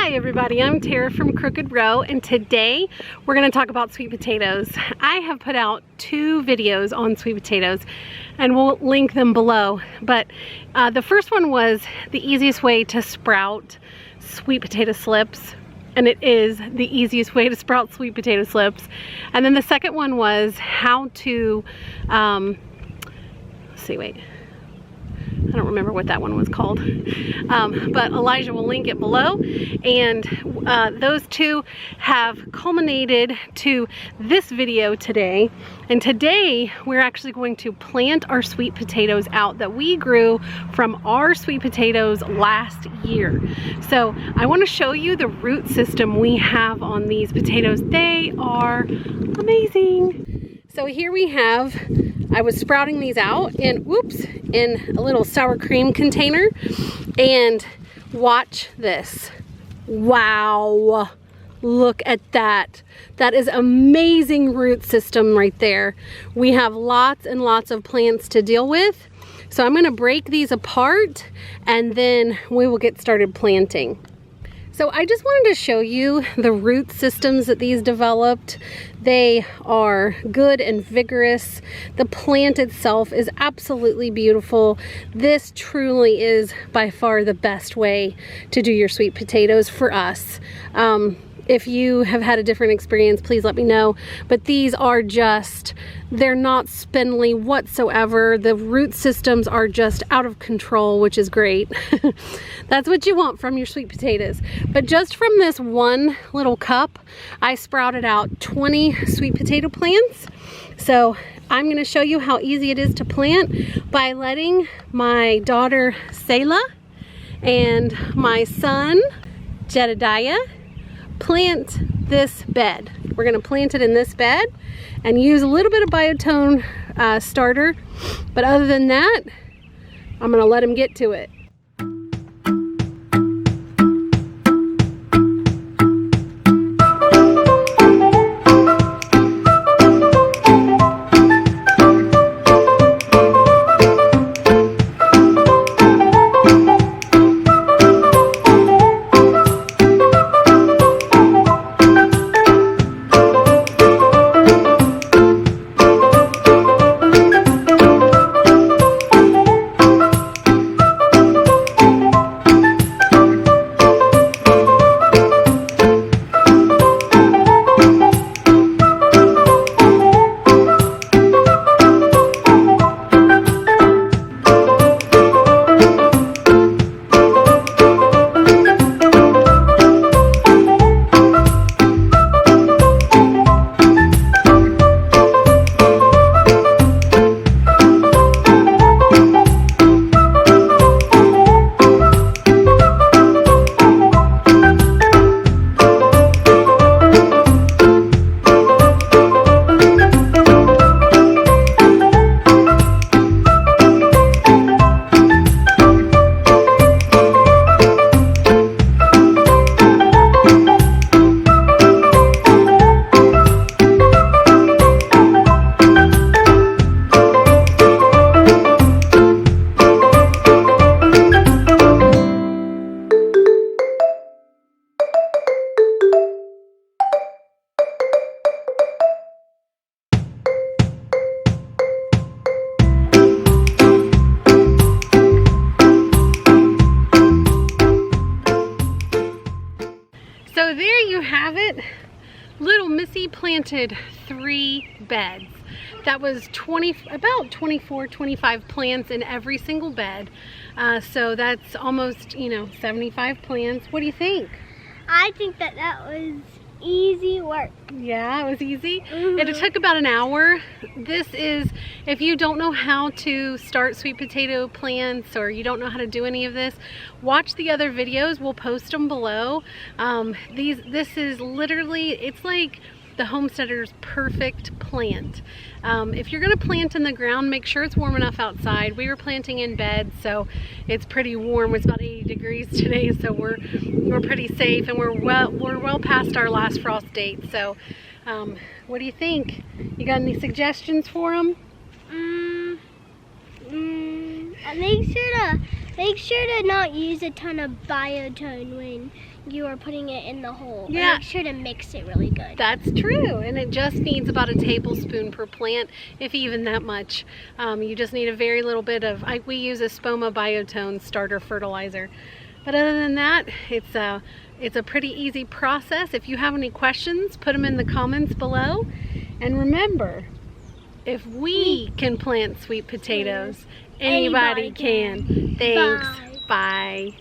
Hi everybody, I'm Tara from Crooked Row, and today we're going to talk about sweet potatoes. I have put out 2 videos on sweet potatoes and we'll link them below, but the first one was the easiest way to sprout sweet potato slips, and it is the easiest way to sprout sweet potato slips. And then the second one was how to I don't remember what that one was called, but Elijah will link it below. And those 2 have culminated to this video today. And today we're actually going to plant our sweet potatoes out that we grew from our sweet potatoes last year. So I want to show you the root system we have on these potatoes. They are amazing. So here we have, I was sprouting these out in a little sour cream container, and watch this. Wow, look at that. That is amazing root system right there. We have lots and lots of plants to deal with. So I'm gonna break these apart and then we will get started planting. So I just wanted to show you the root systems that these developed. They are good and vigorous. The plant itself is absolutely beautiful. This truly is by far the best way to do your sweet potatoes for us. If you have had a different experience, please let me know. But these are just, they're not spindly whatsoever. The root systems are just out of control, which is great. That's what you want from your sweet potatoes. But just from this one little cup, I sprouted out 20 sweet potato plants. So I'm gonna show you how easy it is to plant by letting my daughter Selah and my son Jedediah plant this bed. We're going to plant it in this bed and use a little bit of Biotone starter, but other than that, I'm going to let him get to it. So there you have it. Little Missy planted 3 beds. That was about 24, 25 plants in every single bed. So that's almost, 75 plants. What do you think? I think that was easy work. Yeah, it was easy. It took about an hour. This is, if you don't know how to start sweet potato plants or you don't know how to do any of this, watch the other videos. We'll post them below. This is literally, it's like the homesteader's perfect plant. If you're gonna plant in the ground, make sure it's warm enough outside. We were planting in bed, so it's pretty warm. It's about 80 degrees today, so we're pretty safe, and we're well past our last frost date. So what do you think? You got any suggestions for them? And make sure to not use a ton of biotone when you are putting it in the hole. Yeah. Make sure to mix it really good. That's true, and it just needs about a tablespoon per plant, if even that much. You just need a very little bit of, we use a Spoma Biotone starter fertilizer. But other than that, it's a pretty easy process. If you have any questions, put them in the comments below. And remember, if we can plant sweet potatoes, anybody can. Thanks. Bye.